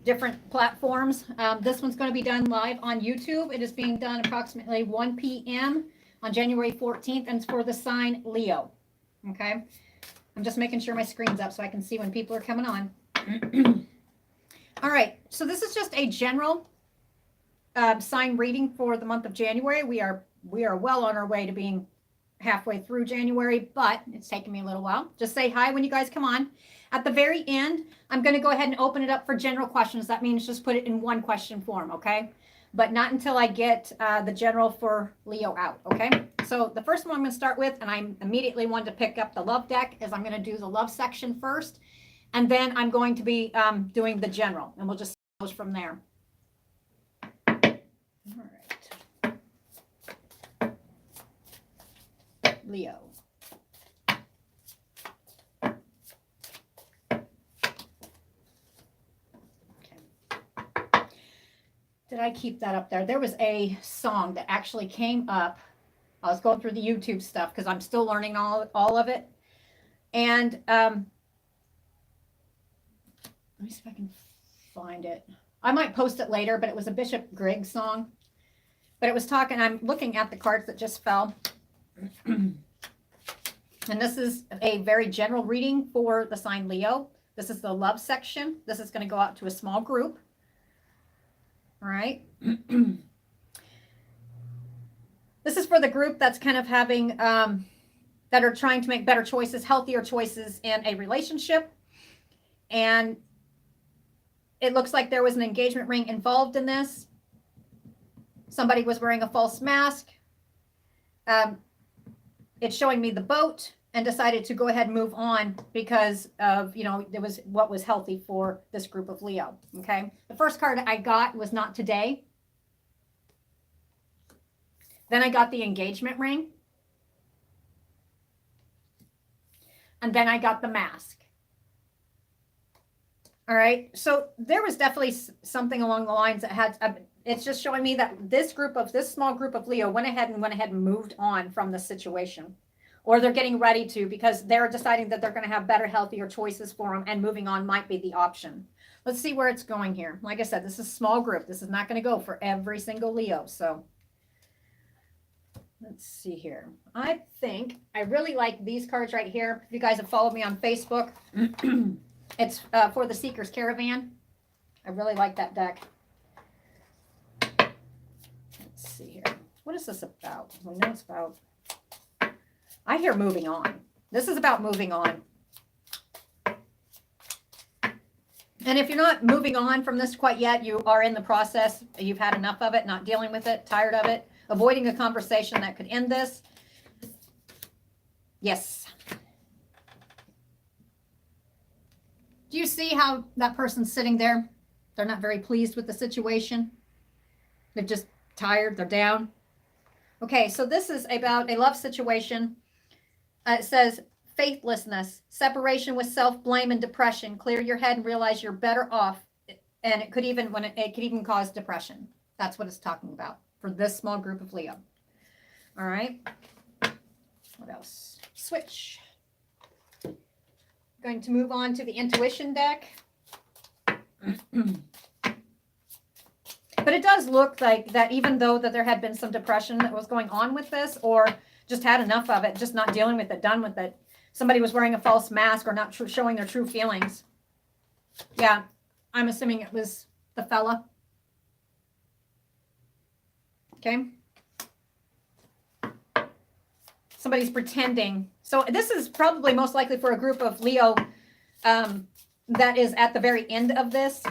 different platforms. This one's going to be done live on YouTube. It is being done approximately 1 p.m. on January 14th, and it's for the sign Leo. Okay. I'm just making sure my screen's up so I can see when people are coming on. All right. So this is just a general sign reading for the month of January. We are well on our way to being halfway through January, but it's taken me a little while. Just say hi when you guys come on. At the very end, I'm going to go ahead and open it up for general questions. That means just put it in one question form, okay? But not until I get the general for Leo out, okay? So the first one I'm going to start with, and I immediately wanted to pick up the love deck, is I'm going to do the love section first, and then I'm going to be doing the general, and we'll just go from there. All right. Leo. Did I keep that up there? There was a song that actually came up. I was going through the YouTube stuff because I'm still learning all of it. And let me see if I can find it. I might post it later, but it was a Bishop Griggs song. But it was talking, I'm looking at the cards that just fell. And this is a very general reading for the sign Leo. This is the love section. This is going to go out to a small group. All right. This is for the group that's kind of having, that are trying to make better choices, healthier choices in a relationship. And it looks like there was an engagement ring involved in this. Somebody was wearing a false mask. It's showing me the boat, and decided to go ahead and move on because of, you know, it was what was healthy for this group of Leo. Okay. The first card I got was not today. Then I got the engagement ring. And then I got the mask. All right. So there was definitely something along the lines that had, it's just showing me that this small group of Leo went ahead and moved on from the situation. Or they're getting ready to, because they're deciding that they're going to have better, healthier choices for them, and moving on might be the option. Let's see where it's going here. Like I said, this is a small group. This is not going to go for every single Leo. So let's see here. I think I really like these cards right here. If you guys have followed me on Facebook, it's for the Seeker's Caravan. I really like that deck. Let's see here. What is this about? We know it's about... I hear moving on. This is about moving on. And if you're not moving on from this quite yet, you are in the process. You've had enough of it, not dealing with it, tired of it, avoiding a conversation that could end this. Yes. Do you see how that person's sitting there? They're not very pleased with the situation. They're just tired. They're down. Okay, so this is about a love situation. It says faithlessness, separation with self-blame and depression. Clear your head and realize you're better off. And it could even, it could even cause depression. That's what it's talking about for this small group of Leo. All right. What else? Switch. Going to move on to the intuition deck. But it does look like that even though that there had been some depression that was going on with this, or just had enough of it, just not dealing with it, done with it. Somebody was wearing a false mask or not showing their true feelings. Yeah, I'm assuming it was the fella. Okay. Somebody's pretending. So this is probably most likely for a group of Leo that is at the very end of this.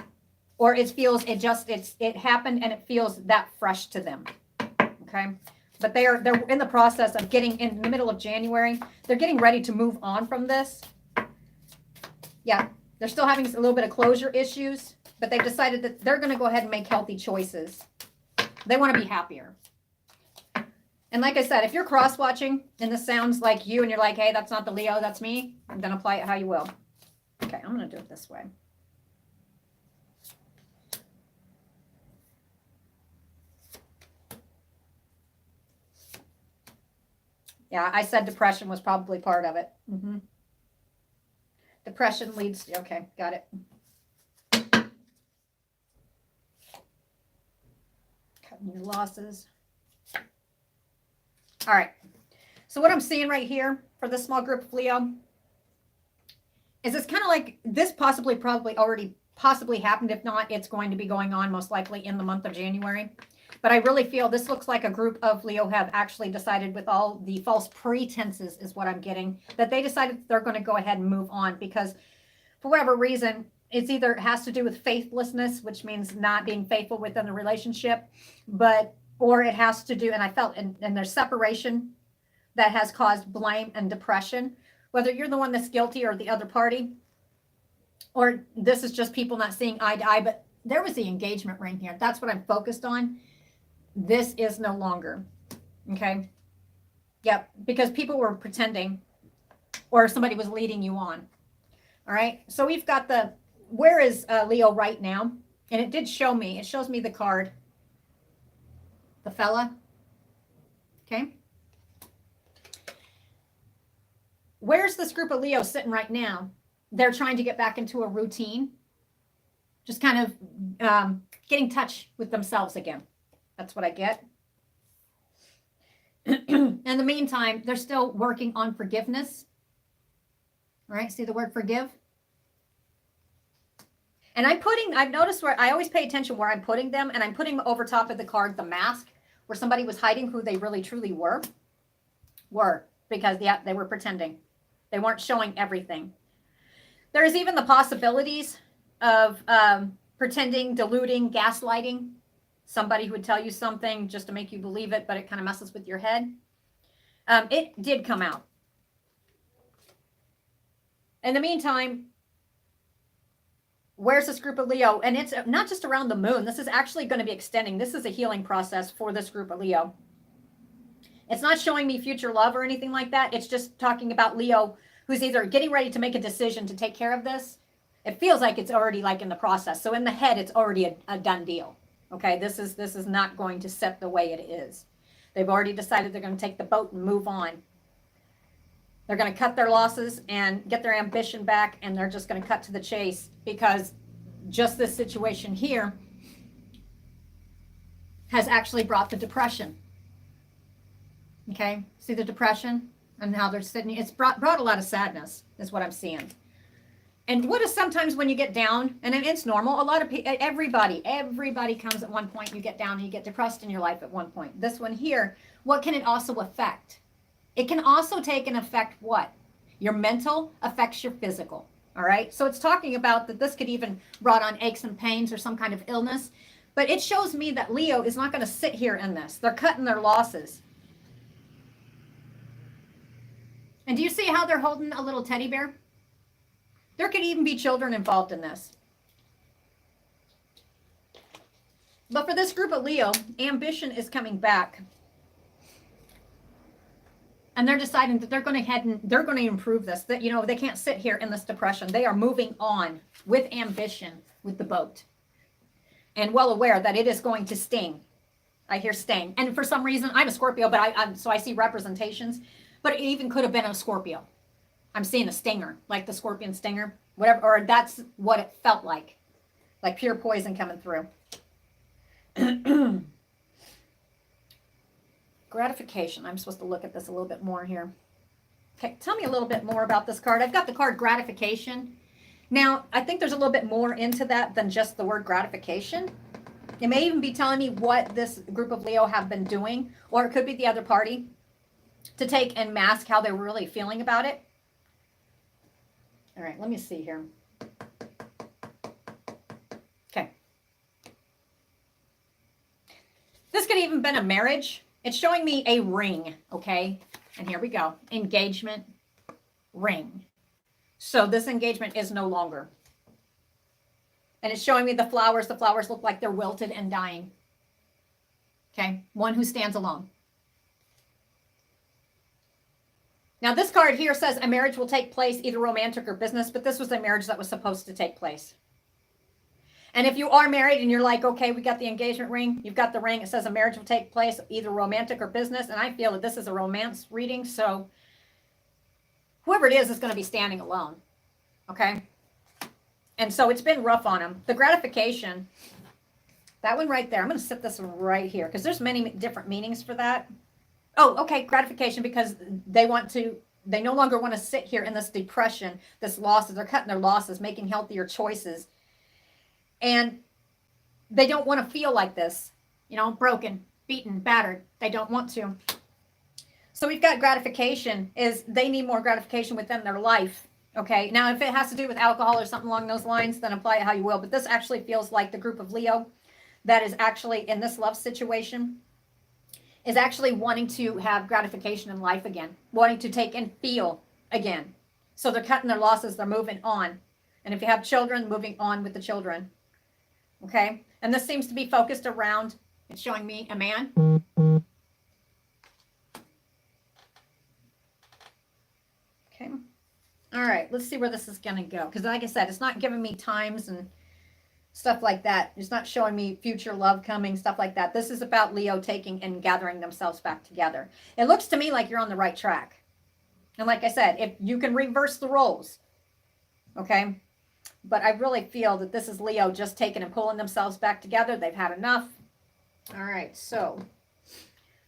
Or it feels it happened and it feels that fresh to them. Okay. But they're in the process of getting in the middle of January. They're getting ready to move on from this. Yeah. They're still having a little bit of closure issues, but they've decided that they're going to go ahead and make healthy choices. They want to be happier. And like I said, if you're cross-watching and this sounds like you and you're like, hey, that's not the Leo, that's me, then apply it how you will. Okay. I'm going to do it this way. Yeah, I said depression was probably part of it. Depression leads to, okay, got it. Cutting your losses. All right. So what I'm seeing right here for this small group of Leo is it's kind of like this probably already happened. If not, it's going to be going on most likely in the month of January. But I really feel this looks like a group of Leo have actually decided, with all the false pretenses is what I'm getting, that they decided they're going to go ahead and move on because for whatever reason, it's either has to do with faithlessness, which means not being faithful within the relationship, or it has to do, and I felt in their separation that has caused blame and depression, whether you're the one that's guilty or the other party, or this is just people not seeing eye to eye. But there was the engagement ring here. That's what I'm focused on. This is no longer. Okay. Yep. Because people were pretending or somebody was leading you on. All right. So we've got where is Leo right now? And it did show me, it shows me the card, the fella. Okay. Where's this group of Leo sitting right now? They're trying to get back into a routine, just kind of getting in touch with themselves again. That's what I get. In the meantime, they're still working on forgiveness. All right, see the word forgive? And I've noticed where I always pay attention where I'm putting them, and I'm putting over top of the card the mask, where somebody was hiding who they really truly were, because they were pretending. They weren't showing everything. There's even the possibilities of pretending, deluding, gaslighting. Somebody who would tell you something just to make you believe it, but it kind of messes with your head. It did come out. In the meantime, where's this group of Leo? And it's not just around the moon. This is actually going to be extending. This is a healing process for this group of Leo. It's not showing me future love or anything like that. It's just talking about Leo who's either getting ready to make a decision to take care of this. It feels like it's already like in the process. So in the head, it's already a done deal. Okay, this is not going to set the way it is. They've already decided they're going to take the boat and move on. They're going to cut their losses and get their ambition back, and they're just going to cut to the chase because just this situation here has actually brought the depression. Okay, see the depression and how they're sitting. It's brought a lot of sadness is what I'm seeing. And what is sometimes when you get down, and it's normal, a lot of people, everybody comes at one point, you get down and you get depressed in your life at one point. This one here, what can it also affect? It can also take and affect what? Your mental affects your physical, all right? So it's talking about that this could even brought on aches and pains or some kind of illness, but it shows me that Leo is not going to sit here in this. They're cutting their losses. And do you see how they're holding a little teddy bear? There could even be children involved in this. But for this group of Leo, ambition is coming back. And they're deciding that they're going to improve this. That, they can't sit here in this depression. They are moving on with ambition with the boat. And well aware that it is going to sting. I hear sting. And for some reason, I'm a Scorpio, but so I see representations. But it even could have been a Scorpio. I'm seeing a stinger, like the scorpion stinger, whatever, or that's what it felt like pure poison coming through. Gratification. I'm supposed to look at this a little bit more here. Okay, tell me a little bit more about this card. I've got the card gratification. Now, I think there's a little bit more into that than just the word gratification. It may even be telling me what this group of Leo have been doing, or it could be the other party, to take and mask how they're really feeling about it. All right, let me see here. Okay. This could even been a marriage. It's showing me a ring, okay? And here we go. Engagement ring. So this engagement is no longer. And it's showing me the flowers. The flowers look like they're wilted and dying. Okay? One who stands alone. Now, this card here says a marriage will take place, either romantic or business, but this was a marriage that was supposed to take place. And if you are married and you're like, okay, we got the engagement ring, you've got the ring, it says a marriage will take place, either romantic or business, and I feel that this is a romance reading, so whoever it is going to be standing alone, okay? And so it's been rough on them. The gratification That one right there. I'm going to set this right here because there's many different meanings for that. Oh, okay, gratification, because they no longer want to sit here in this depression, this losses. They're cutting their losses, making healthier choices. And they don't want to feel like this, broken, beaten, battered. They don't want to. So we've got gratification is they need more gratification within their life. Okay, now if it has to do with alcohol or something along those lines, then apply it how you will. But this actually feels like the group of Leo that is actually in this love situation is actually wanting to have gratification in life again, wanting to take and feel again. So they're cutting their losses, they're moving on. And if you have children, moving on with the children. Okay, and this seems to be focused around, it's showing me a man. Okay. All right, let's see where this is going to go. Because like I said, it's not giving me times and stuff like that. It's not showing me future love coming, stuff like that. This is about Leo taking and gathering themselves back together. It looks to me like you're on the right track. And like I said, if you can reverse the roles, okay? But I really feel that this is Leo just taking and pulling themselves back together. They've had enough. All right, so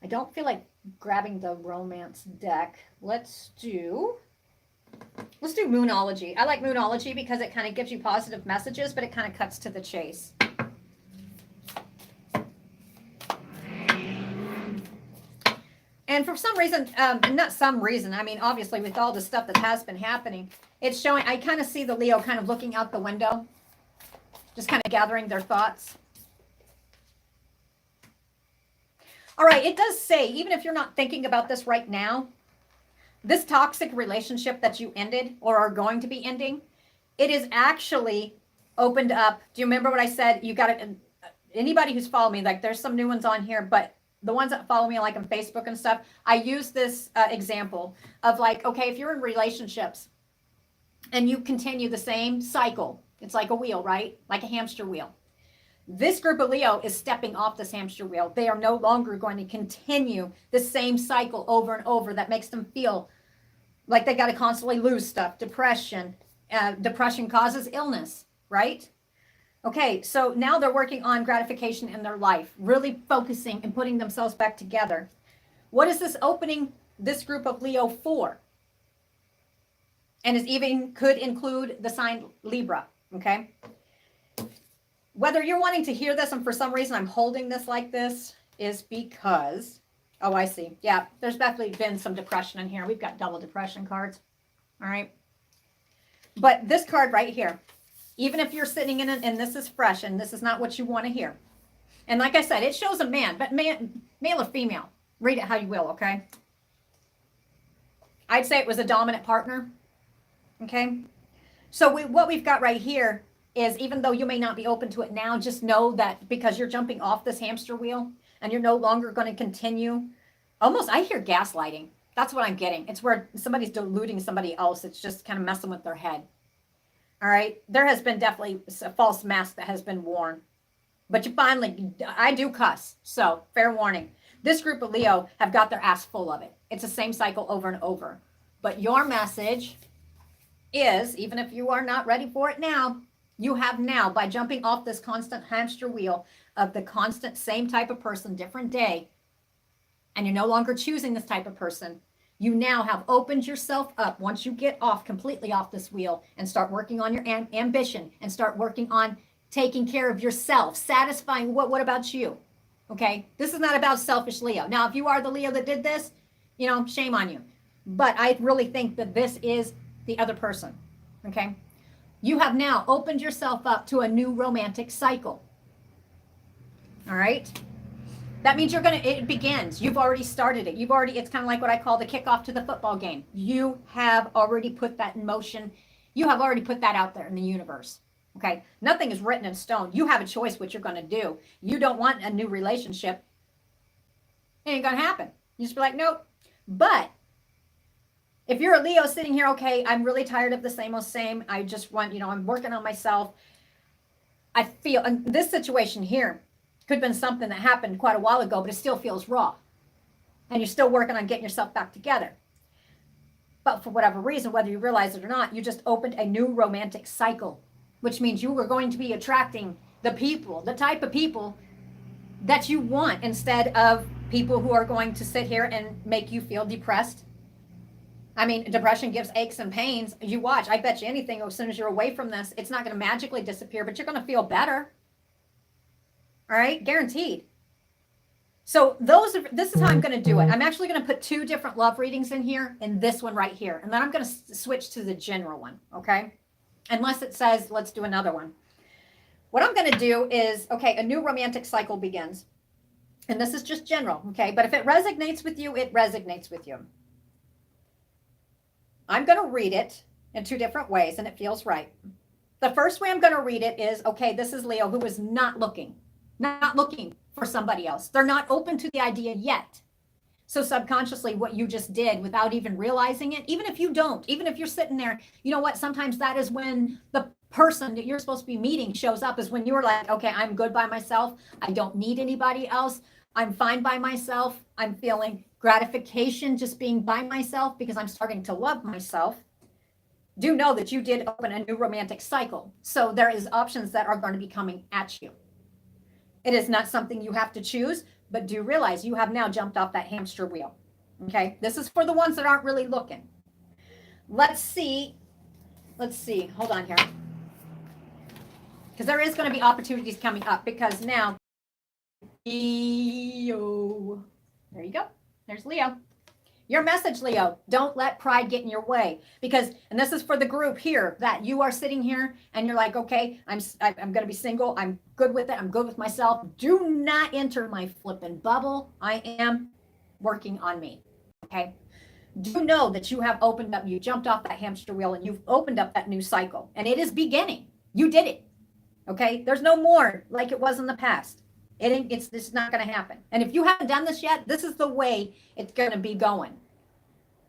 I don't feel like grabbing the romance deck. Let's do Moonology. I like Moonology because it kind of gives you positive messages, but it kind of cuts to the chase. And for some reason, not some reason, I mean, obviously with all the stuff that has been happening, it's showing, I kind of see the Leo kind of looking out the window, just kind of gathering their thoughts. All right, it does say, even if you're not thinking about this right now, this toxic relationship that you ended or are going to be ending, it is actually opened up. Do you remember what I said? You got it. Anybody who's followed me, like there's some new ones on here, but the ones that follow me like on Facebook and stuff, I use this example of like, okay, if you're in relationships and you continue the same cycle, it's like a wheel, right? Like a hamster wheel. This group of Leo is stepping off this hamster wheel. They are no longer going to continue the same cycle over and over that makes them feel like they got to constantly lose stuff. Depression. Depression causes illness, right? Okay, so now they're working on gratification in their life, really focusing and putting themselves back together. What is this opening this group of Leo for? And it even could include the sign Libra, okay? Whether you're wanting to hear this and for some reason I'm holding this like this is because, oh, I see. Yeah, there's definitely been some depression in here. We've got double depression cards. All right. But this card right here, even if you're sitting in it and this is fresh and this is not what you want to hear. And like I said, it shows a man, but male or female. Read it how you will, okay? I'd say it was a dominant partner, okay? So what we've got right here is, even though you may not be open to it now, just know that because you're jumping off this hamster wheel and you're no longer going to continue. Almost, I hear gaslighting. That's what I'm getting. It's where somebody's deluding somebody else. It's just kind of messing with their head. All right. There has been definitely a false mask that has been worn. But you finally, I do cuss. So fair warning. This group of Leo have got their ass full of it. It's the same cycle over and over. But your message is, even if you are not ready for it now, you have now, by jumping off this constant hamster wheel of the constant same type of person, different day, and you're no longer choosing this type of person, you now have opened yourself up once you get off, completely off this wheel, and start working on your ambition and start working on taking care of yourself, satisfying what about you? Okay? This is not about selfish Leo. Now, if you are the Leo that did this, shame on you. But I really think that this is the other person. Okay? You have now opened yourself up to a new romantic cycle. All right? That means it begins. You've already started it. It's kind of like what I call the kickoff to the football game. You have already put that in motion. You have already put that out there in the universe. Okay? Nothing is written in stone. You have a choice what you're going to do. You don't want a new relationship. It ain't going to happen. You just be like, nope. But if you're a Leo sitting here, okay, I'm really tired of the same old same. I just want, I'm working on myself. I feel, and this situation here could have been something that happened quite a while ago, but it still feels raw. And you're still working on getting yourself back together. But for whatever reason, whether you realize it or not, you just opened a new romantic cycle, which means you were going to be attracting the type of people that you want instead of people who are going to sit here and make you feel depressed. I mean, depression gives aches and pains. You watch, I bet you anything, as soon as you're away from this, it's not going to magically disappear, but you're going to feel better. All right, guaranteed. So this is how I'm going to do it. I'm actually going to put 2 different love readings in here and this one right here. And then I'm going to switch to the general one, okay? Unless it says, let's do another one. What I'm going to do is, okay, a new romantic cycle begins. And this is just general, okay? But if it resonates with you, it resonates with you. I'm going to read it in 2 different ways, and it feels right. The first way I'm going to read it is, okay, this is Leo who is not looking for somebody else. They're not open to the idea yet. So subconsciously, what you just did without even realizing it, even if you don't, even if you're sitting there, you know what? Sometimes that is when the person that you're supposed to be meeting shows up, is when you're like, okay, I'm good by myself. I don't need anybody else. I'm fine by myself. I'm feeling gratification just being by myself because I'm starting to love myself. Do know that you did open a new romantic cycle. So there is options that are going to be coming at you. It is not something you have to choose, but do realize you have now jumped off that hamster wheel. Okay, this is for the ones that aren't really looking. Let's see. Hold on here. Because there is going to be opportunities coming up, because now, Leo. There you go. There's Leo. Your message, Leo, don't let pride get in your way, because, and this is for the group here, that you are sitting here and you're like, okay, I'm going to be single. I'm good with it. I'm good with myself. Do not enter my flipping bubble. I am working on me. Okay. Do know that you have opened up, you jumped off that hamster wheel and you've opened up that new cycle, and it is beginning. You did it. Okay. There's no more like it was in the past. This is not going to happen. And if you haven't done this yet, this is the way it's going to be going.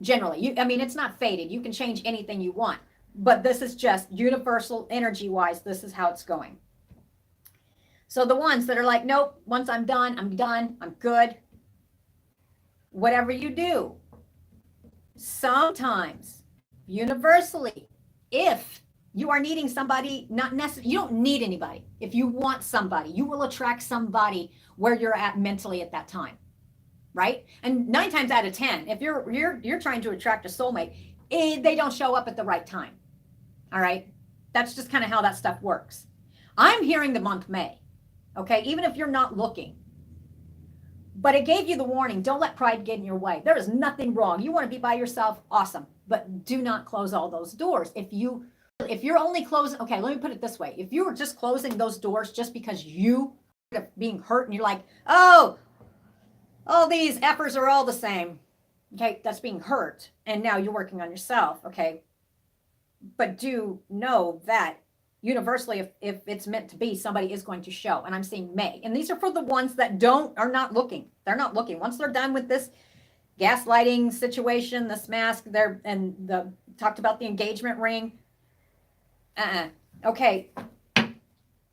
Generally, I mean, it's not fated. You can change anything you want, but this is just universal energy wise. This is how it's going. So the ones that are like, nope, once I'm done, I'm good. Whatever you do, sometimes universally, if you are needing somebody, not necessarily, you don't need anybody. If you want somebody, you will attract somebody where you're at mentally at that time, right? And 9 times out of 10, if you're trying to attract a soulmate, they don't show up at the right time. All right, that's just kind of how that stuff works. I'm hearing the month May, okay, even if you're not looking. But it gave you the warning, don't let pride get in your way. There is nothing wrong. You want to be by yourself, awesome, but do not close all those doors. If you're only closing, okay, let me put it this way. If you were just closing those doors just because you are being hurt and you're like, oh, all these effers are all the same. Okay, that's being hurt. And now you're working on yourself. Okay. But do know that universally, if it's meant to be, somebody is going to show. And I'm seeing May. And these are for the ones that are not looking. They're not looking. Once they're done with this gaslighting situation, this mask, talked about the engagement ring. Okay.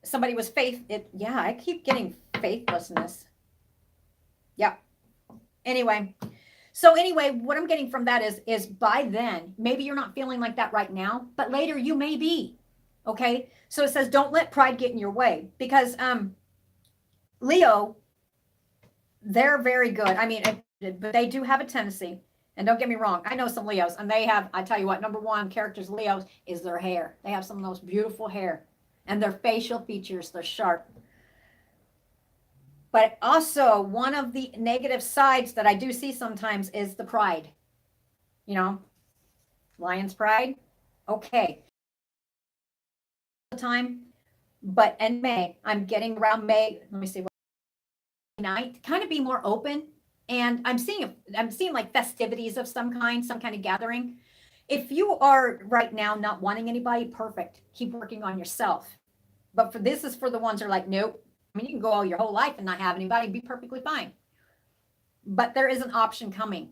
Somebody was yeah, I keep getting faithlessness. Yeah. Anyway, what I'm getting from that is by then, maybe you're not feeling like that right now, but later you may be. Okay. So it says, don't let pride get in your way, because, Leo, they're very good. I mean, but they do have a tendency, and don't get me wrong, I know some Leos, and I tell you what, number one characters Leos is their hair. They have some of those beautiful hair, and their facial features, they're sharp. But also, one of the negative sides that I do see sometimes is the pride. You know, lion's pride. Okay. Time, but in May, I'm getting around May. Let me see what night, kind of be more open. And I'm seeing like festivities of some kind of gathering. If you are right now not wanting anybody, perfect. Keep working on yourself. But this is for the ones that are like, nope. I mean, you can go all your whole life and not have anybody, be perfectly fine. But there is an option coming.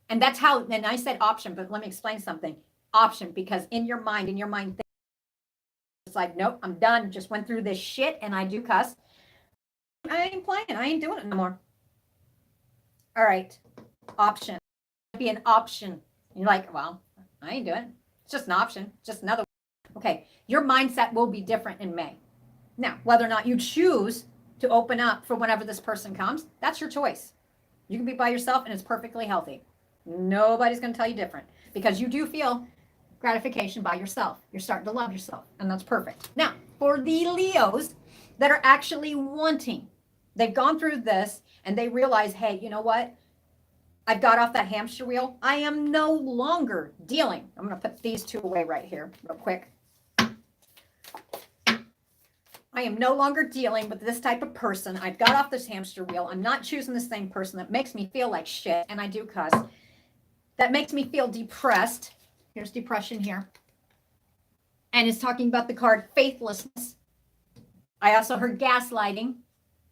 And that's how, and I said option, but let me explain something. Option, because in your mind, it's like, nope, I'm done. Just went through this shit, and I do cuss. I ain't playing. I ain't doing it no more. All right. Option. Be an option. You're like, well, I ain't doing it. It's just an option. Just another. Okay. Your mindset will be different in May. Now, whether or not you choose to open up for whenever this person comes, that's your choice. You can be by yourself and it's perfectly healthy. Nobody's going to tell you different because you do feel gratification by yourself. You're starting to love yourself, and that's perfect. Now, for the Leos that are actually wanting, they've gone through this and they realize, hey, you know what? I've got off that hamster wheel. I am no longer dealing. I'm going to put these two away right here real quick. I am no longer dealing with this type of person. I've got off this hamster wheel. I'm not choosing the same person that makes me feel like shit, and I do cuss. That makes me feel depressed. Here's depression here. And it's talking about the card faithlessness. I also heard gaslighting.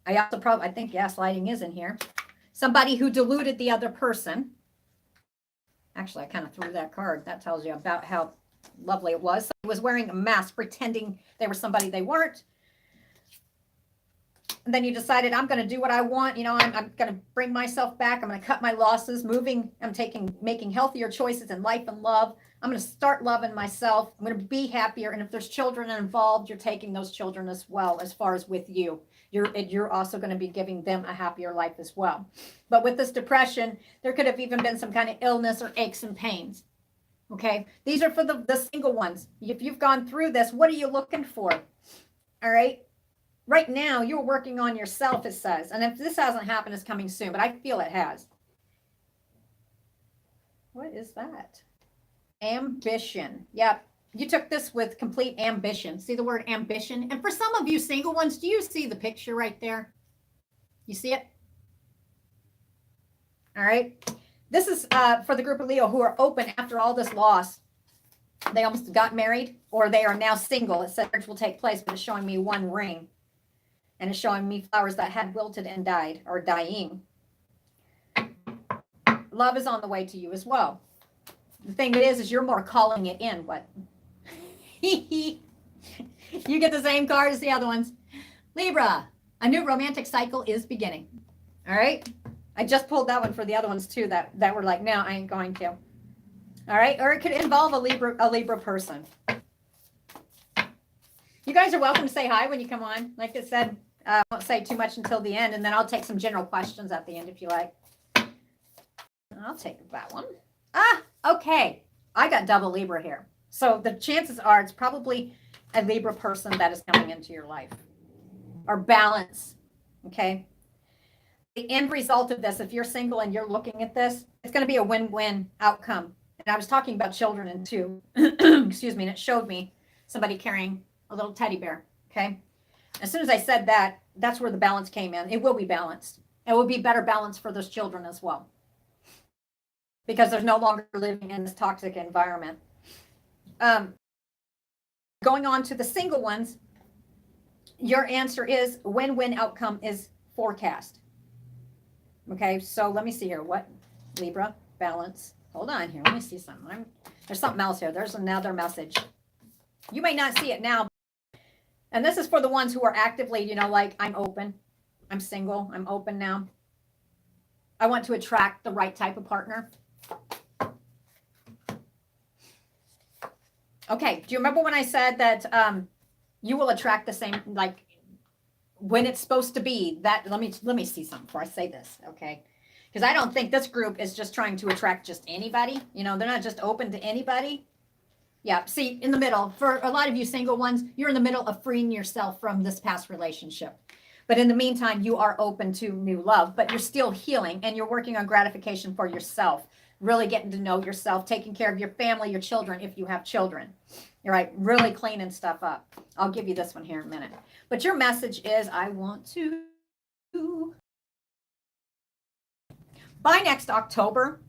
I think gaslighting is in here. Somebody who deluded the other person. Actually, I kind of threw that card. That tells you about how lovely it was. Somebody was wearing a mask, pretending they were somebody they weren't. And then you decided, I'm going to do what I want. You know, I'm going to bring myself back. I'm going to cut my losses, making healthier choices in life and love. I'm going to start loving myself. I'm going to be happier. And if there's children involved, you're taking those children as well, as far as with you. You're also going to be giving them a happier life as well. But with this depression, there could have even been some kind of illness or aches and pains. Okay. These are for the single ones. If you've gone through this, what are you looking for? All right. Right now, you're working on yourself, it says. And if this hasn't happened, it's coming soon. But I feel it has. What is that? Ambition. Yep. You took this with complete ambition. See the word ambition? And for some of you single ones, do you see the picture right there? You see it? All right. This is for the group of Leo who are open after all this loss. They almost got married or they are now single. It said marriage will take place, but it's showing me one ring. And it's showing me flowers that had wilted and died or dying. Love is on the way to you as well. The thing is you're more calling it in. What? You get the same card as the other ones. Libra, a new romantic cycle is beginning. All right. I just pulled that one for the other ones too that were like, no, I ain't going to. All right. Or it could involve a Libra person. You guys are welcome to say hi when you come on. Like I said, I won't say too much until the end, and then I'll take some general questions at the end if you like. I'll take that one. Okay. I got double Libra here. So the chances are it's probably a Libra person that is coming into your life. Or balance. Okay. The end result of this, if you're single and you're looking at this, it's going to be a win-win outcome. And I was talking about children and too. Excuse me. And it showed me somebody carrying a little teddy bear. Okay. As soon as I said that, that's where the balance came in. It will be balanced. It will be better balance for those children as well. Because they're no longer living in this toxic environment. Going on to the single ones, your answer is win-win outcome is forecast. Okay, so let me see here. What? Libra, balance. Hold on here. Let me see something. There's something else here. There's another message. You may not see it now. And this is for the ones who are actively, you know, like I'm open. I'm single. I'm open now. I want to attract the right type of partner. Okay. Do you remember when I said that you will attract the same, like when it's supposed to be that? Let me see something before I say this. Okay. Because I don't think this group is just trying to attract just anybody. You know, they're not just open to anybody. Yeah. See, in the middle, for a lot of you single ones, you're in the middle of freeing yourself from this past relationship. But in the meantime, you are open to new love, but you're still healing and you're working on gratification for yourself, really getting to know yourself, taking care of your family, your children, if you have children. You're right. Really cleaning stuff up. I'll give you this one here in a minute. But your message is, I want to. By next October,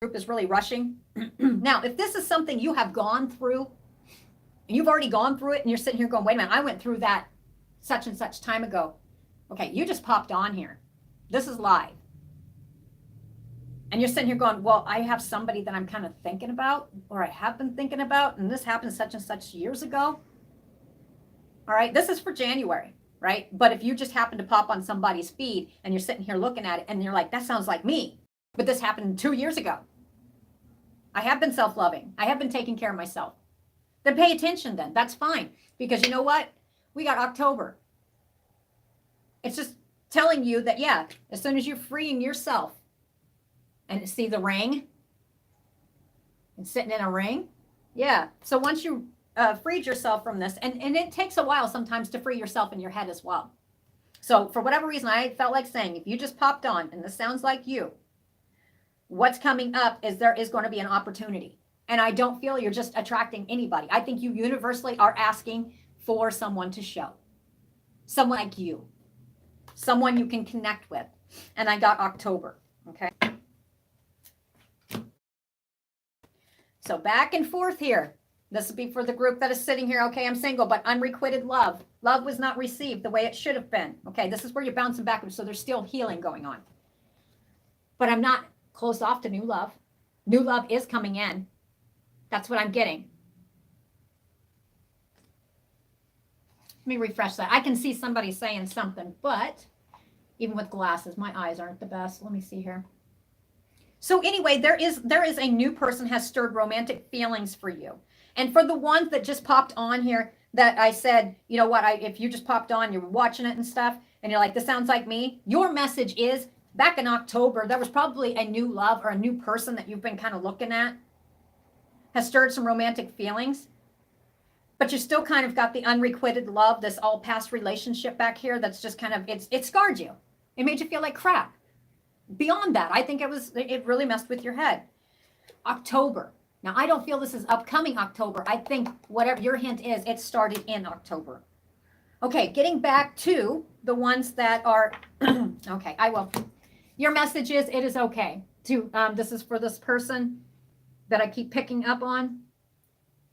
group is really rushing. Now, if this is something you have gone through, and you've already gone through it, and you're sitting here going, wait a minute, I went through that such and such time ago. Okay, you just popped on here. This is live. And you're sitting here going, well, I have somebody that I'm kind of thinking about, or I have been thinking about, and this happened such and such years ago. All right, this is for January, right? But if you just happen to pop on somebody's feed, and you're sitting here looking at it, and you're like, that sounds like me. But this happened 2 years ago. I have been self-loving. I have been taking care of myself. Then pay attention then. That's fine. Because you know what? we got October. It's just telling you that, yeah, as soon as you're freeing yourself, and see the ring, and sitting in a ring, yeah. So once you freed yourself from this, and it takes a while sometimes to free yourself in your head as well. So for whatever reason, I felt like saying, if you just popped on, and this sounds like you, what's coming up is there is going to be an opportunity. And I don't feel you're just attracting anybody. I think you universally are asking for someone to show. Someone like you. Someone you can connect with. And I got October. Okay. So back and forth here. This will be for the group that is sitting here. Okay, I'm single, but unrequited love. Love was not received the way it should have been. Okay, this is where you're bouncing backwards. So there's still healing going on. But I'm not close off to new love. New love is coming in. That's what I'm getting. Let me refresh that. I can see somebody saying something, but even with glasses, my eyes aren't the best. Let me see here. So anyway, there is a new person has stirred romantic feelings for you. And for the ones that just popped on here that I said, you know what, if you just popped on, you're watching it and stuff, and you're like, this sounds like me. Your message is, back in October, there was probably a new love or a new person that you've been kind of looking at. Has stirred some romantic feelings, but you still kind of got the unrequited love, this all past relationship back here that's just kind of, it scarred you. It made you feel like crap. Beyond that, I think it really messed with your head. October. Now, I don't feel this is upcoming October. I think whatever your hint is, it started in October. Okay, getting back to the ones that are, okay, I will. Your message is, it is okay to, this is for this person that I keep picking up on.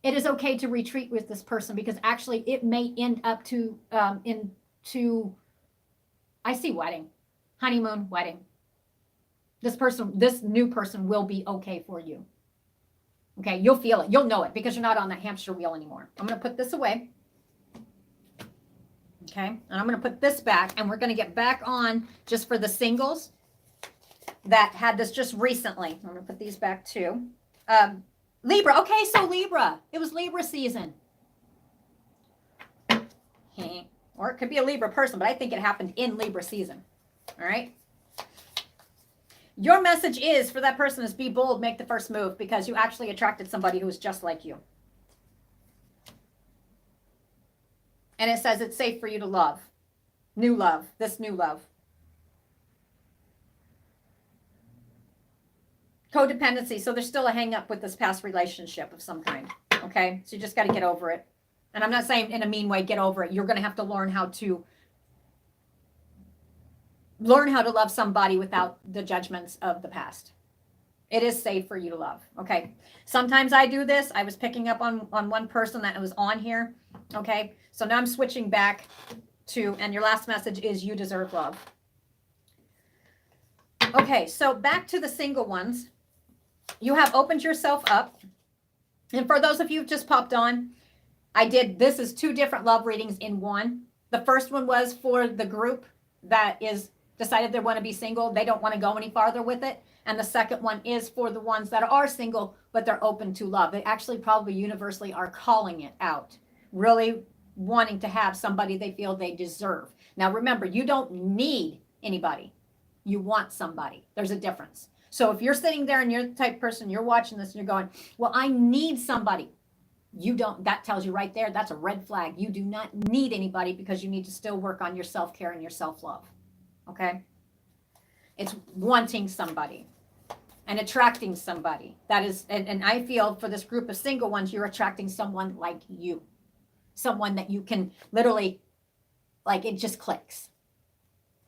It is okay to retreat with this person because actually it may end up to into, I see wedding, honeymoon, wedding. This new person will be okay for you. Okay, you'll feel it. You'll know it because you're not on that hamster wheel anymore. I'm going to put this away. Okay, and I'm going to put this back, and we're going to get back on just for the singles that had this just recently. I'm going to put these back too. Libra. Okay, so Libra. It was Libra season. Or it could be a Libra person, but I think it happened in Libra season. All right. Your message is for that person is be bold, make the first move because you actually attracted somebody who is just like you. And it says it's safe for you to love. New love. This new love. Codependency. So there's still a hang up with this past relationship of some kind. Okay. So you just got to get over it. And I'm not saying in a mean way, get over it. You're going to have to learn how to love somebody without the judgments of the past. It is safe for you to love. Okay. Sometimes I do this. I was picking up on one person that was on here. Okay. So now I'm switching back to, and your last message is you deserve love. Okay. So back to the single ones. You have opened yourself up. And for those of you who just popped on, this is 2 different love readings in one. The first one was for the group that is decided they want to be single. They don't want to go any farther with it. And the second one is for the ones that are single, but they're open to love. They actually probably universally are calling it out, really wanting to have somebody they feel they deserve. Now, remember, you don't need anybody. You want somebody. There's a difference. So if you're sitting there and you're the type of person, you're watching this and you're going, well, I need somebody. You don't, that tells you right there, that's a red flag. You do not need anybody because you need to still work on your self-care and your self-love. Okay? It's wanting somebody and attracting somebody. That is, and I feel for this group of single ones, you're attracting someone like you. Someone that you can literally, like, it just clicks.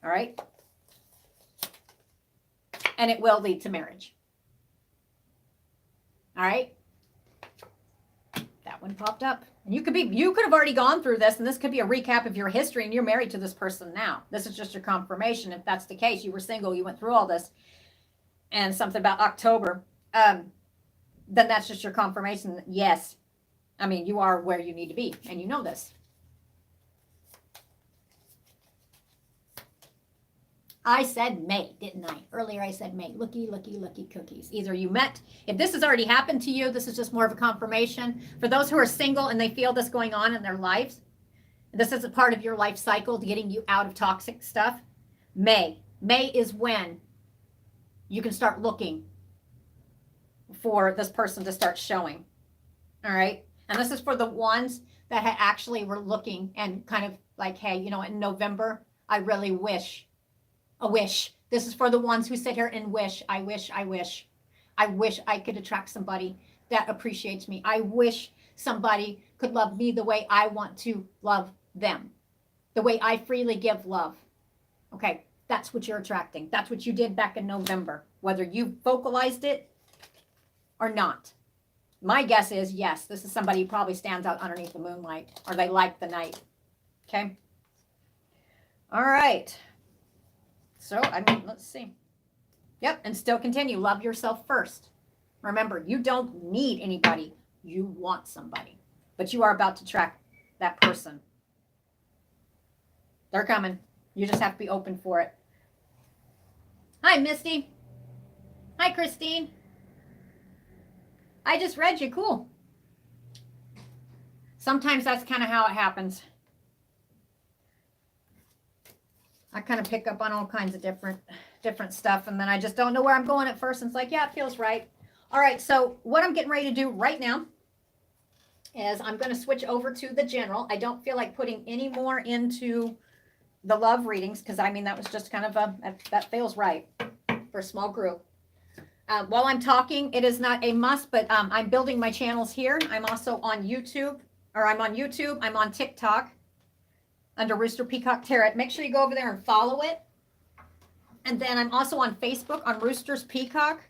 All right? And it will lead to marriage. All right? That one popped up. And you could have already gone through this, and this could be a recap of your history, and you're married to this person now. This is just your confirmation. If that's the case, you were single, you went through all this, and something about October, then that's just your confirmation that, yes, I mean, you are where you need to be, and you know this. I said May, didn't I? Earlier I said May. Looky, looky, looky cookies. Either you met, if this has already happened to you, this is just more of a confirmation. For those who are single and they feel this going on in their lives, This is a part of your life cycle, getting you out of toxic stuff. May is when you can start looking for this person to start showing. All right. And this is for the ones that had actually were looking and kind of like, hey, you know, in November, I really wish, a wish. This is for the ones who sit here and wish, I wish I could attract somebody that appreciates me. I wish somebody could love me the way I want to love them, the way I freely give love. Okay, that's what you're attracting. That's what you did back in November, whether you vocalized it or not. My guess is yes, this is somebody who probably stands out underneath the moonlight, or they like the night. Okay. All right. So, I mean, let's see. Yep, and still continue. Love yourself first. Remember, you don't need anybody. You want somebody. But you are about to attract that person. They're coming. You just have to be open for it. Hi, Misty. Hi, Christine. I just read you. Cool. Sometimes that's kind of how it happens. I kind of pick up on all kinds of different stuff, and then I just don't know where I'm going at first. And it's like, yeah, it feels right. All right, so what I'm getting ready to do right now is I'm going to switch over to the general. I don't feel like putting any more into the love readings because, I mean, that was just kind of that feels right for a small group. While I'm talking, it is not a must, but I'm building my channels here. I'm also on YouTube, I'm on TikTok under Rooster Peacock Tarot. Make sure you go over there and follow it. And then I'm also on Facebook on Roosters Peacock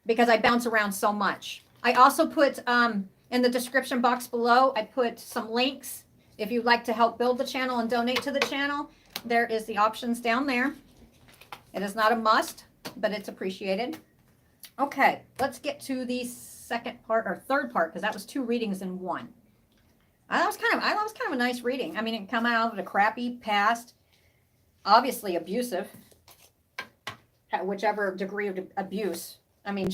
because I bounce around so much. I also put in the description box below, I put some links. If you'd like to help build the channel and donate to the channel, there is the options down there. It is not a must, but it's appreciated. Okay, let's get to the second part or third part because that was 2 readings in one. That was kind of a nice reading. I mean, it come out of a crappy past, obviously abusive, whichever degree of abuse. I mean,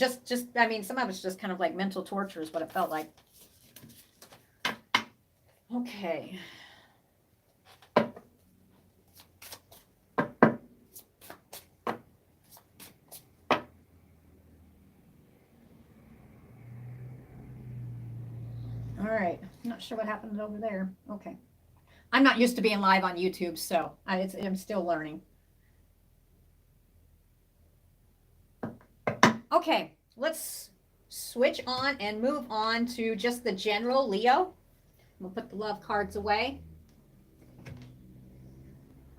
I mean, some of it's just kind of like mental torture is what it felt like. Okay. All right. I'm not sure what happened over there. Okay. I'm not used to being live on YouTube, so I'm still learning. Okay, let's switch on and move on to just the general Leo. We'll put the love cards away.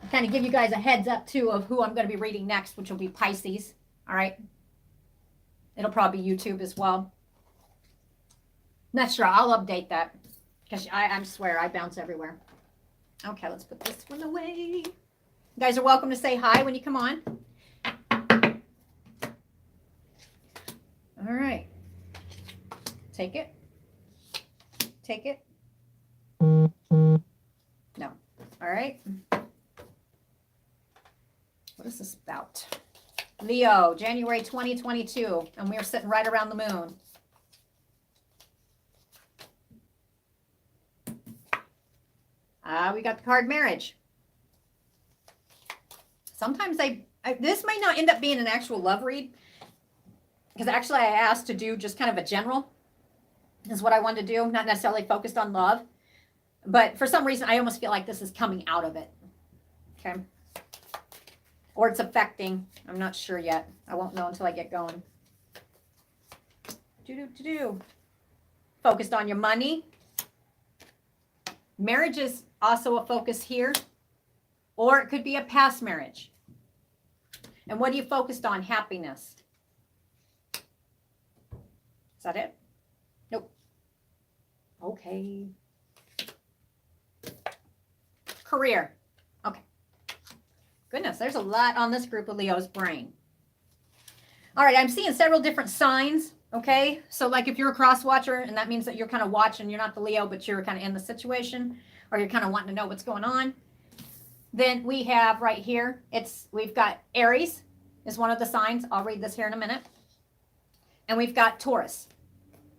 I'll kind of give you guys a heads up, too, of who I'm going to be reading next, which will be Pisces. All right. It'll probably be YouTube as well. Not sure. I'll update that because I swear I bounce everywhere. Okay, let's put this one away. You guys are welcome to say hi when you come on. All right. Take it. Take it. No. All right. What is this about? Leo, January 2022, and we are sitting right around the moon. We got the card marriage. Sometimes this may not end up being an actual love read because actually I asked to do just kind of a general is what I wanted to do, not necessarily focused on love. But for some reason, I almost feel like this is coming out of it. Okay. Or it's affecting. I'm not sure yet. I won't know until I get going. Focused on your money. Marriage is also a focus here. Or it could be a past marriage. And what are you focused on? Happiness. Is that it? Nope. Okay. Career. Okay. Goodness, there's a lot on this group of Leo's brain. All right, I'm seeing several different signs. Okay, so like if you're a cross watcher, and that means that you're kind of watching, you're not the Leo, but you're kind of in the situation, or you're kind of wanting to know what's going on. Then we have right here, we've got Aries is one of the signs. I'll read this here in a minute. And we've got Taurus.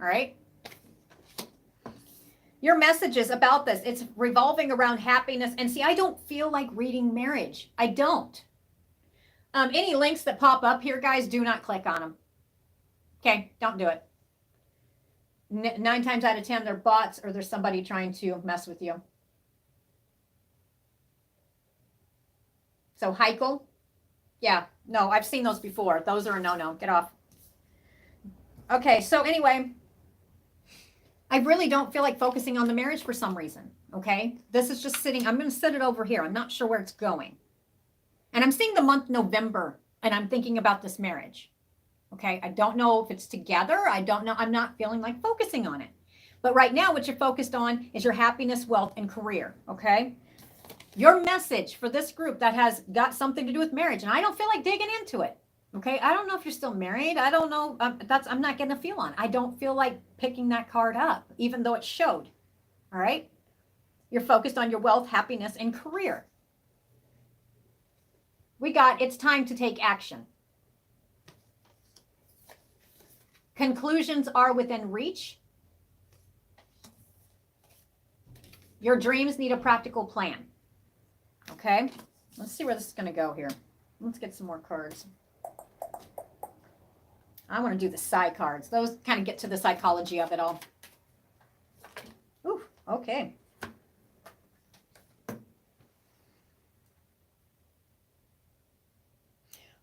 All right. Your messages about this, it's revolving around happiness. And see, I don't feel like reading marriage. I don't. Any links that pop up here, guys, do not click on them. Okay, don't do it. 9 times out of 10, they're bots or there's somebody trying to mess with you. So Heichel, yeah, no, I've seen those before. Those are a no-no. Get off. Okay, so anyway, I really don't feel like focusing on the marriage for some reason, okay? This is just sitting. I'm going to set it over here. I'm not sure where it's going. And I'm seeing the month November, and I'm thinking about this marriage, okay? I don't know if it's together. I don't know. I'm not feeling like focusing on it. But right now, what you're focused on is your happiness, wealth, and career, okay? Your message for this group that has got something to do with marriage, and I don't feel like digging into it. Okay, I don't know if you're still married. I don't know. I'm not getting a feel on. I don't feel like picking that card up, even though it showed. All right, you're focused on your wealth, happiness, and career. We got it's time to take action. Conclusions are within reach. Your dreams need a practical plan. Okay, let's see where this is going to go here. Let's get some more cards. I want to do the side cards. Those kind of get to the psychology of it all. Ooh, okay.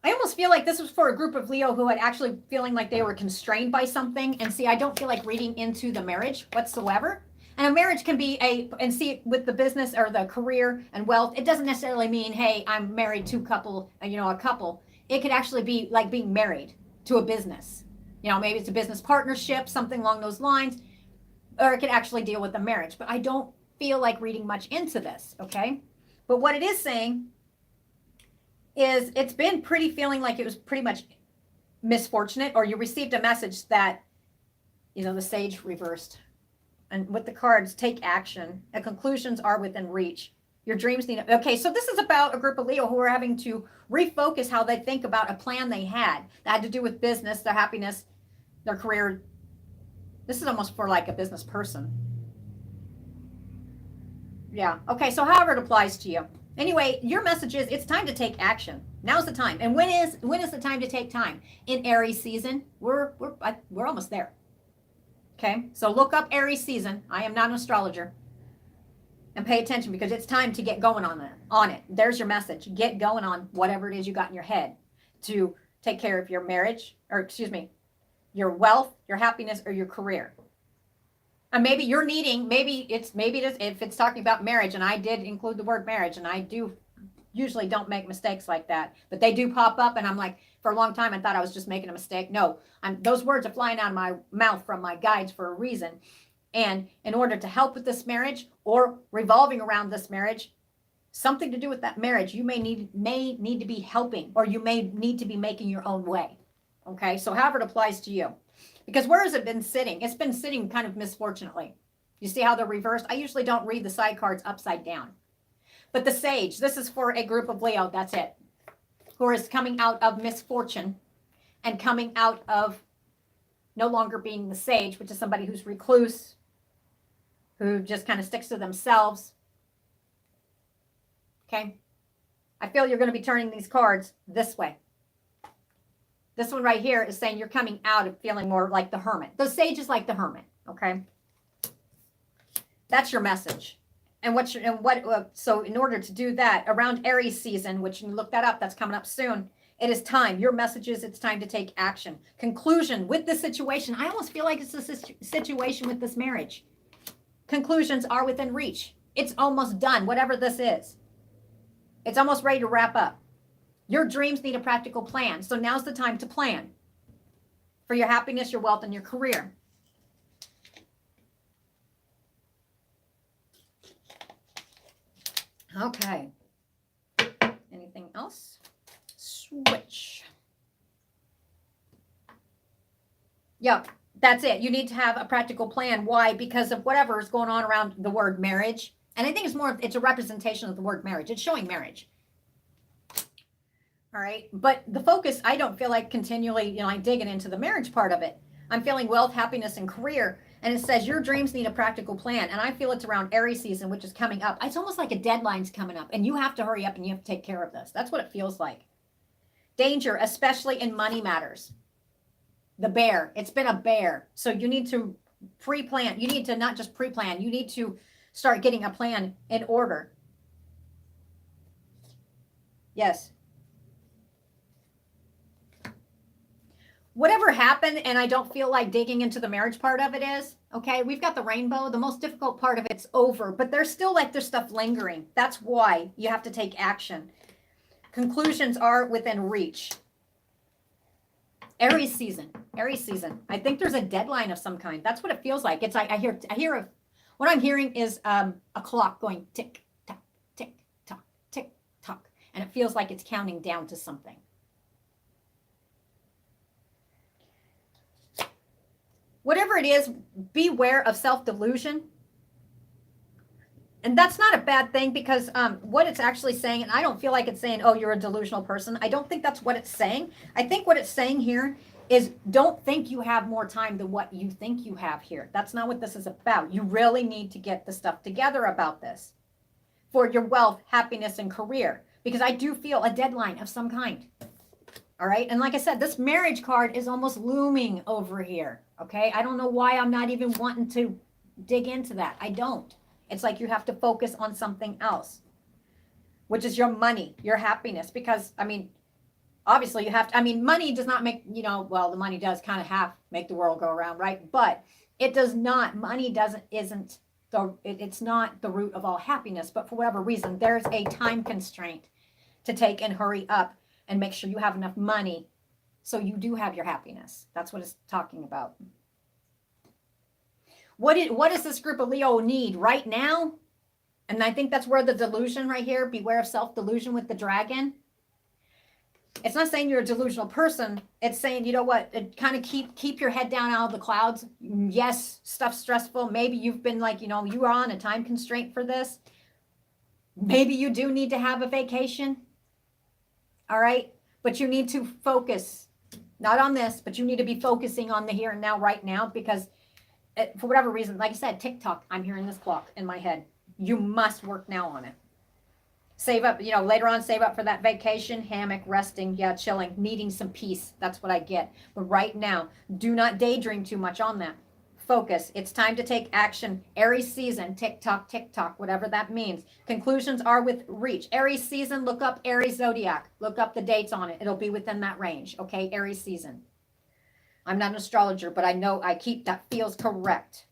I almost feel like this was for a group of Leo who had actually feeling like they were constrained by something. And see, I don't feel like reading into the marriage whatsoever. And a marriage can be and see with the business or the career and wealth, it doesn't necessarily mean, hey, I'm married to a couple. It could actually be like being married to a business. Maybe it's a business partnership, something along those lines, or it could actually deal with a marriage. But I don't feel like reading much into this, okay? But what it is saying is it's been pretty feeling like it was pretty much misfortunate, or you received a message that, the sage reversed. And with the cards, take action. The conclusions are within reach. Your dreams need. Okay, so this is about a group of Leo who are having to refocus how they think about a plan they had that had to do with business, their happiness, their career. This is almost for like a business person. Yeah. Okay, so however it applies to you. Anyway, your message is it's time to take action. Now's the time. And when is the time to take time? In Aries season, we're almost there. Okay, so look up Aries season. I am not an astrologer. And pay attention because it's time to get going on it. There's your message. Get going on whatever it is you got in your head to take care of your marriage, or your wealth, your happiness, or your career. And maybe you're needing, if it's talking about marriage, and I did include the word marriage, and I do usually don't make mistakes like that, but they do pop up, and I'm like, for a long time, I thought I was just making a mistake. No, those words are flying out of my mouth from my guides for a reason. And in order to help with this marriage or revolving around this marriage, something to do with that marriage, you may need to be helping, or you may need to be making your own way. Okay, so however it applies to you. Because where has it been sitting? It's been sitting kind of misfortunately. You see how they're reversed? I usually don't read the side cards upside down. But the sage, this is for a group of Leo, that's it, who is coming out of misfortune and coming out of no longer being the sage, which is somebody who's recluse, who just kind of sticks to themselves. Okay? I feel you're going to be turning these cards this way. This one right here is saying you're coming out of feeling more like the hermit. The sage is like the hermit, okay? That's your message. So in order to do that, around Aries season, which you can look that up, that's coming up soon, it is time. Your message is it's time to take action. Conclusion with this situation. I almost feel like it's a situation with this marriage. Conclusions are within reach. It's almost done, whatever this is. It's almost ready to wrap up. Your dreams need a practical plan. So now's the time to plan for your happiness, your wealth, and your career. Okay. Anything else? Switch. Yep, that's it. You need to have a practical plan. Why? Because of whatever is going on around the word marriage. And I think it's a representation of the word marriage. It's showing marriage. All right. But the focus, I don't feel like continually, I'm digging into the marriage part of it. I'm feeling wealth, happiness, and career. And it says your dreams need a practical plan. And I feel it's around Aries season, which is coming up. It's almost like a deadline's coming up and you have to hurry up and you have to take care of this. That's what it feels like. Danger, especially in money matters. The bear, it's been a bear. So you need to pre-plan. You need to not just pre-plan. You need to start getting a plan in order. Yes. Whatever happened, and I don't feel like digging into the marriage part of it is, okay, we've got the rainbow. The most difficult part of it's over, but there's still like there's stuff lingering. That's why you have to take action. Conclusions are within reach. Aries season. I think there's a deadline of some kind. That's what it feels like. It's like I hear what I'm hearing is a clock going tick tock, tick tock, tick tock, and it feels like it's counting down to something. Whatever it is, beware of self-delusion. And that's not a bad thing because what it's actually saying, and I don't feel like it's saying, oh, you're a delusional person. I don't think that's what it's saying. I think what it's saying here is don't think you have more time than what you think you have here. That's not what this is about. You really need to get the stuff together about this for your wealth, happiness, and career, because I do feel a deadline of some kind. All right. And like I said, this marriage card is almost looming over here. Okay. I don't know why I'm not even wanting to dig into that. I don't. It's like you have to focus on something else, which is your money, your happiness. Because, I mean, obviously you have to, I mean, money does not make, you know, well, the money does kind of half make the world go around, right? But it does not, money it's not the root of all happiness. But for whatever reason, there's a time constraint to take and hurry up and make sure you have enough money so you do have your happiness. That's what it's talking about. What does this group of Leo need right now? And I think that's where the delusion right here, beware of self-delusion with the dragon. It's not saying you're a delusional person. It's saying, you know what, kind of keep your head down out of the clouds. Yes, stuff's stressful. Maybe you've been like, you know, you are on a time constraint for this. Maybe you do need to have a vacation. All right. But you need to focus, not on this, but you need to be focusing on the here and now right now, because for whatever reason, like I said, TikTok, I'm hearing this clock in my head. You must work now on it. Save up, you know, later on, save up for that vacation, hammock, resting, yeah, chilling, needing some peace. That's what I get. But right now, do not daydream too much on that. Focus. It's time to take action. Aries season, TikTok, whatever that means. Conclusions are with reach. Aries season, look up Aries zodiac. Look up the dates on it. It'll be within that range. Okay, Aries season. I'm not an astrologer, but I know that feels correct.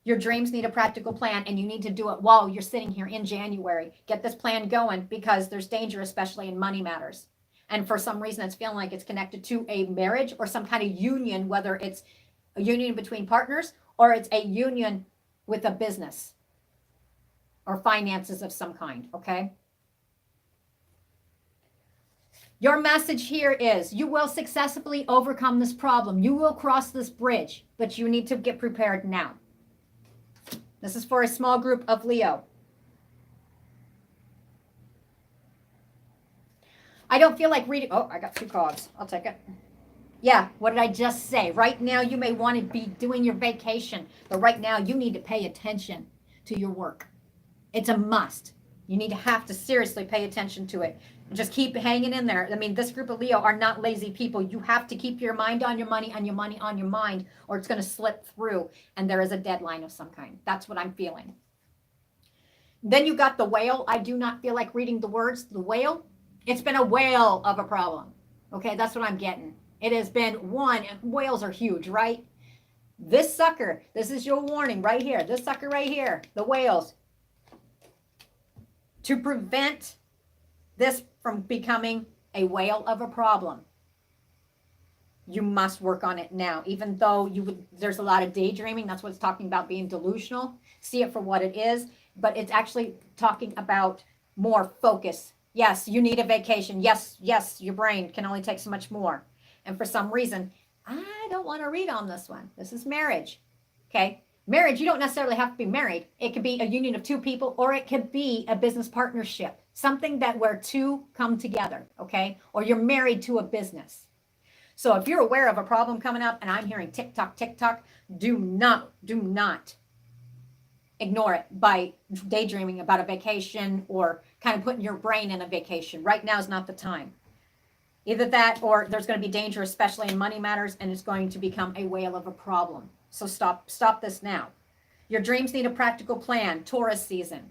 Your dreams need a practical plan, and you need to do it while you're sitting here in January. Get this plan going, because there's danger, especially in money matters. And for some reason, it's feeling like it's connected to a marriage or some kind of union, whether it's a union between partners or it's a union with a business or finances of some kind, okay? Your message here is you will successfully overcome this problem. You will cross this bridge, but you need to get prepared now. This is for a small group of Leo. I don't feel like reading. Oh, I got 2 cards. I'll take it. Yeah, what did I just say? Right now, you may want to be doing your vacation, but right now, you need to pay attention to your work. It's a must. You need to have to seriously pay attention to it. Just keep hanging in there. I mean, this group of Leo are not lazy people. You have to keep your mind on your money and your money on your mind, or it's going to slip through, and there is a deadline of some kind. That's what I'm feeling. Then you got the whale. I do not feel like reading the words. The whale, it's been a whale of a problem. Okay, that's what I'm getting. It has been one, and whales are huge, right? This sucker, this is your warning right here. This sucker right here, the whales. To prevent this from becoming a whale of a problem, you must work on it now. Even though there's a lot of daydreaming. That's what it's talking about, being delusional. See it for what it is, but it's actually talking about more focus. Yes, you need a vacation. Yes, your brain can only take so much more. And for some reason, I don't want to read on this one. This is marriage. Okay. Marriage, you don't necessarily have to be married. It could be a union of 2 people, or it could be a business partnership. Something that where 2 come together, okay? Or you're married to a business. So if you're aware of a problem coming up and I'm hearing tick tock, do not ignore it by daydreaming about a vacation or kind of putting your brain in a vacation. Right now is not the time. Either that or there's going to be danger, especially in money matters, and it's going to become a whale of a problem. So stop this now. Your dreams need a practical plan. Taurus season.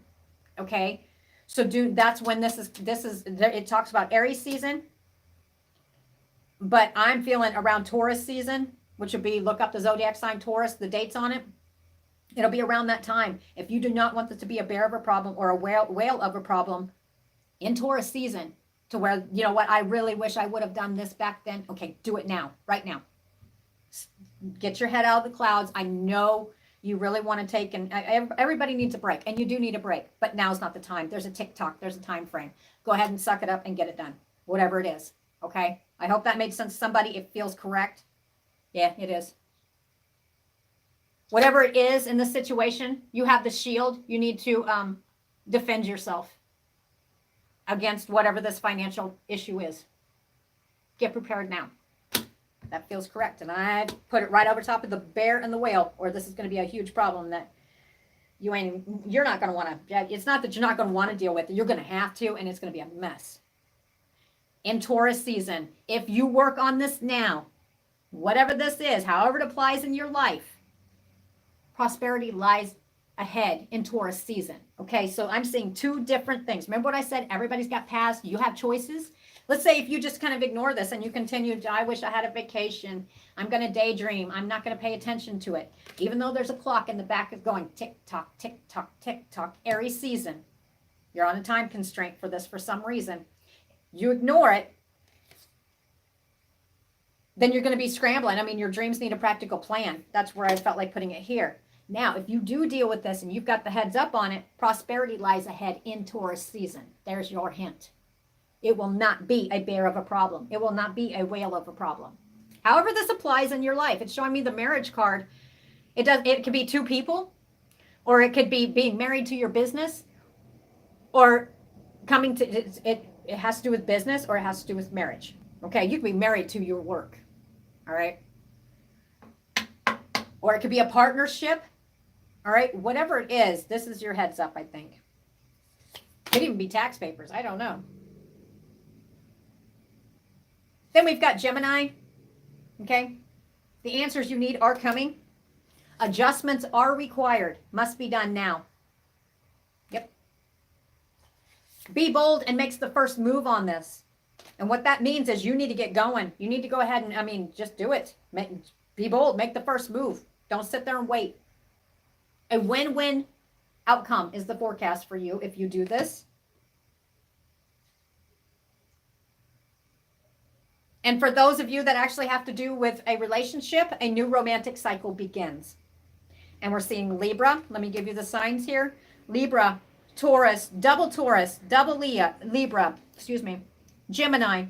Okay? So that's when this is it talks about Aries season. But I'm feeling around Taurus season, which would be, look up the zodiac sign Taurus, the dates on it. It'll be around that time. If you do not want this to be a bear of a problem or a whale of a problem in Taurus season, to where, you know what, I really wish I would have done this back then. Okay, do it now, right now. Get your head out of the clouds. I know you really want to take, and everybody needs a break, and you do need a break, but now's not the time. There's a TikTok, there's a time frame. Go ahead and suck it up and get it done, whatever it is. Okay, I hope that made sense to somebody. It feels correct. Yeah, it is. Whatever it is in this situation, you have the shield. You need to defend yourself against whatever this financial issue is. Get prepared now. That feels correct. And I put it right over top of the bear and the whale, or this is going to be a huge problem that you're not going to want to, it's not that you're not going to want to deal with it. You're going to have to, and it's going to be a mess. In Taurus season, if you work on this now, whatever this is, however it applies in your life, prosperity lies ahead in Taurus season. Okay, so I'm seeing two different things. Remember what I said? Everybody's got paths. You have choices. Let's say if you just kind of ignore this and you continue, I wish I had a vacation. I'm going to daydream. I'm not going to pay attention to it. Even though there's a clock in the back is going tick tock, tick tock, tick tock. Aries season. You're on a time constraint for this for some reason. You ignore it, then you're going to be scrambling. I mean, your dreams need a practical plan. That's where I felt like putting it here. Now, if you do deal with this and you've got the heads up on it, prosperity lies ahead in Taurus season. There's your hint. It will not be a bear of a problem. It will not be a whale of a problem. However this applies in your life, it's showing me the marriage card. It could be two people, or it could be being married to your business, or coming to it has to do with business, or it has to do with marriage. Okay, you could be married to your work. All right. Or it could be a partnership. All right, whatever it is, this is your heads up, I think. Could even be tax papers. I don't know. Then we've got Gemini. Okay. The answers you need are coming. Adjustments are required. Must be done now. Yep. Be bold and makes the first move on this. And what that means is you need to get going. You need to go ahead and, just do it. Be bold. Make the first move. Don't sit there and wait. A win-win outcome is the forecast for you if you do this. And for those of you that actually have to do with a relationship, a new romantic cycle begins. And we're seeing Libra. Let me give you the signs here. Libra, Taurus, double Libra, Gemini,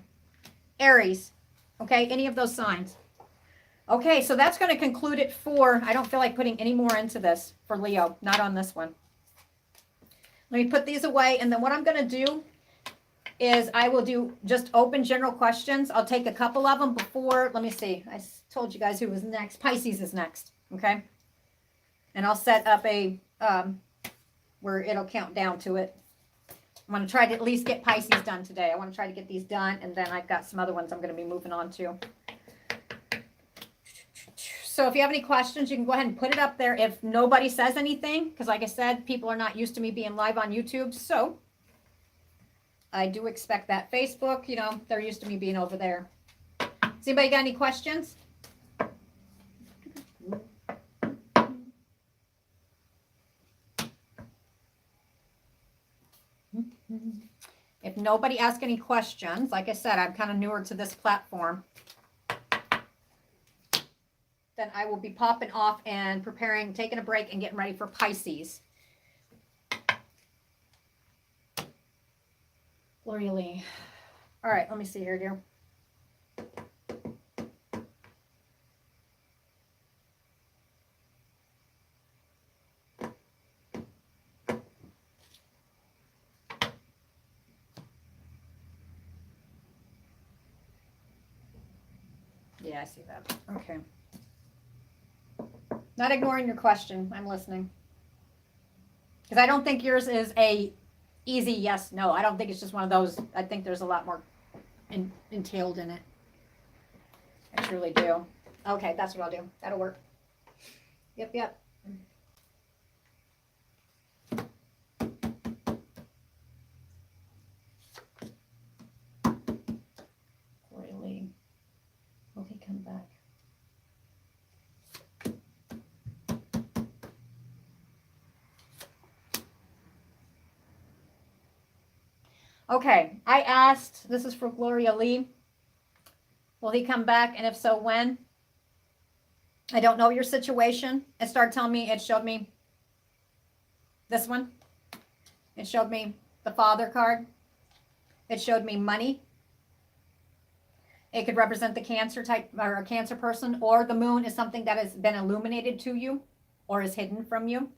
Aries. Okay, any of those signs. Okay, so that's going to conclude it for, I don't feel like putting any more into this for Leo, not on this one. Let me put these away, and then what I'm going to do is I will do just open general questions. I'll take a couple of them before, let me see, I told you guys who was next. Pisces is next, okay? And I'll set up a, where it'll count down to it. I'm going to try to at least get Pisces done today. I want to try to get these done, and then I've got some other ones I'm going to be moving on to. So if you have any questions, you can go ahead and put it up there. If nobody says anything, because like I said, people are not used to me being live on YouTube. So I do expect that. Facebook, they're used to me being over there. Has anybody got any questions? If nobody asks any questions, like I said, I'm kind of newer to this platform. Then I will be popping off and preparing, taking a break and getting ready for Pisces. Gloria Lee. All right, let me see here, dear. Yeah, I see that. Okay. Not ignoring your question. I'm listening. Because I don't think yours is a easy yes, no. I don't think it's just one of those. I think there's a lot more entailed in it. I truly do. Okay, that's what I'll do. That'll work. Yep, yep. Corey Lee. Will he come back? Okay, I asked, this is for Gloria Lee. Will he come back? And if so, when? I don't know your situation. It started telling me, it showed me this one. It showed me the Father card. It showed me money. It could represent the Cancer type or a Cancer person, or the moon is something that has been illuminated to you or is hidden from you.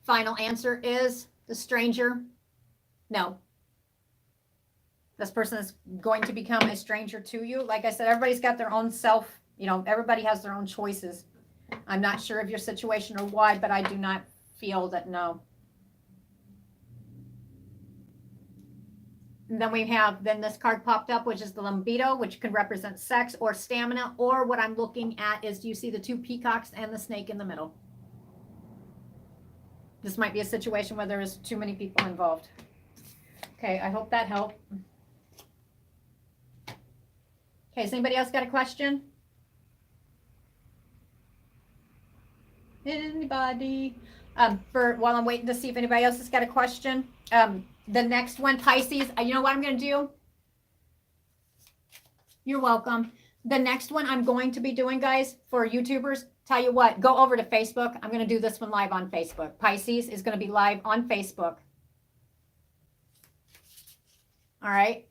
Final answer is the stranger. No. This person is going to become a stranger to you. Like I said, everybody's got their own self, you know, everybody has their own choices. I'm not sure of your situation or why, but I do not feel that no. And then we have, then this card popped up, which is the Libido, which can represent sex or stamina, or what I'm looking at is, do you see the two peacocks and the snake in the middle? This might be a situation where there is too many people involved. Okay, I hope that helped. Okay, has anybody else got a question? Anybody? While I'm waiting to see if anybody else has got a question. The next one, Pisces, you know what I'm going to do? You're welcome. The next one I'm going to be doing, guys, for YouTubers, tell you what, go over to Facebook. I'm going to do this one live on Facebook. Pisces is going to be live on Facebook. All right.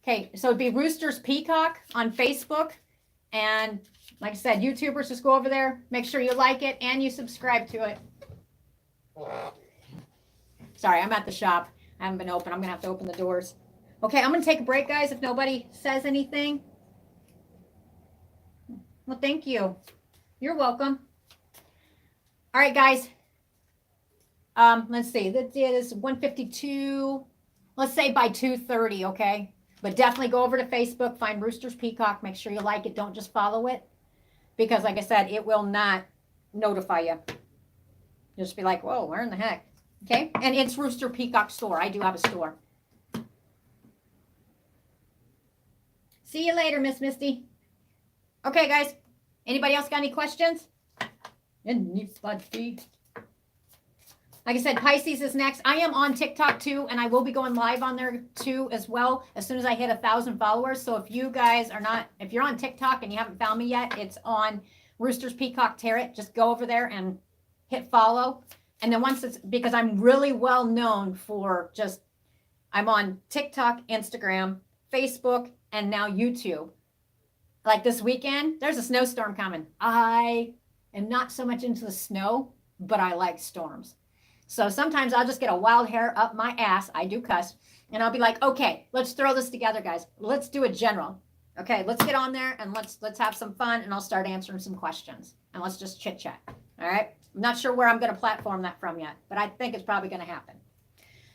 Okay, so it'd be Roosters Peacock on Facebook. And like I said, YouTubers, just go over there. Make sure you like it and you subscribe to it. Sorry, I'm at the shop. I haven't been open. I'm going to have to open the doors. Okay, I'm going to take a break, guys, if nobody says anything. Well, thank you. You're welcome. All right, guys. Let's see. That is 1:52. Let's say by 2:30, okay? But definitely go over to Facebook, find Roosters Peacock. Make sure you like it. Don't just follow it. Because, like I said, it will not notify you. You'll just be like, whoa, where in the heck? Okay? And it's Rooster Peacock store. I do have a store. See you later, Miss Misty. Okay, guys. Anybody else got any questions? Anybody? Like I said, Pisces is next. I am on TikTok too, and I will be going live on there too as well as soon as I hit 1,000 followers. So if you guys are not, if you're on TikTok and you haven't found me yet, it's on Roosters Peacock Tarot. Just go over there and hit follow. And then once it's, because I'm really well known for just, I'm on TikTok, Instagram, Facebook, and now YouTube. Like this weekend, there's a snowstorm coming. I am not so much into the snow, but I like storms. So sometimes I'll just get a wild hair up my ass. I do cuss. And I'll be like, okay, let's throw this together, guys. Let's do a general. Okay, let's get on there and let's have some fun. And I'll start answering some questions. And let's just chit chat. All right. I'm not sure where I'm going to platform that from yet, but I think it's probably going to happen.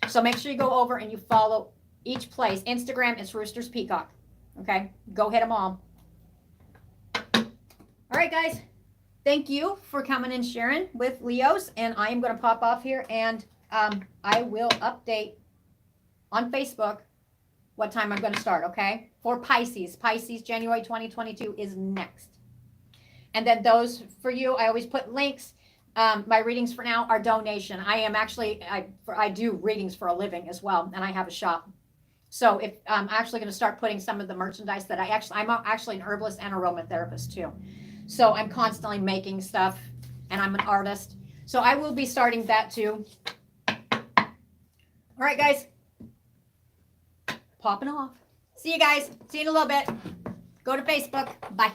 So make sure you go over and you follow each place. Instagram is Roosters Peacock. Okay, go hit them all. All right, guys. Thank you for coming and sharing with Leos. And I am going to pop off here and I will update on Facebook what time I'm going to start, okay? For Pisces. Pisces, January 2022 is next. And then those for you, I always put links. My readings for now are donation. I am actually, I do readings for a living as well, and I have a shop. So if I'm actually going to start putting some of the merchandise that I'm actually an herbalist and aromatherapist too. So I'm constantly making stuff, and I'm an artist. So I will be starting that too. All right, guys. Popping off. See you guys. See you in a little bit. Go to Facebook. Bye.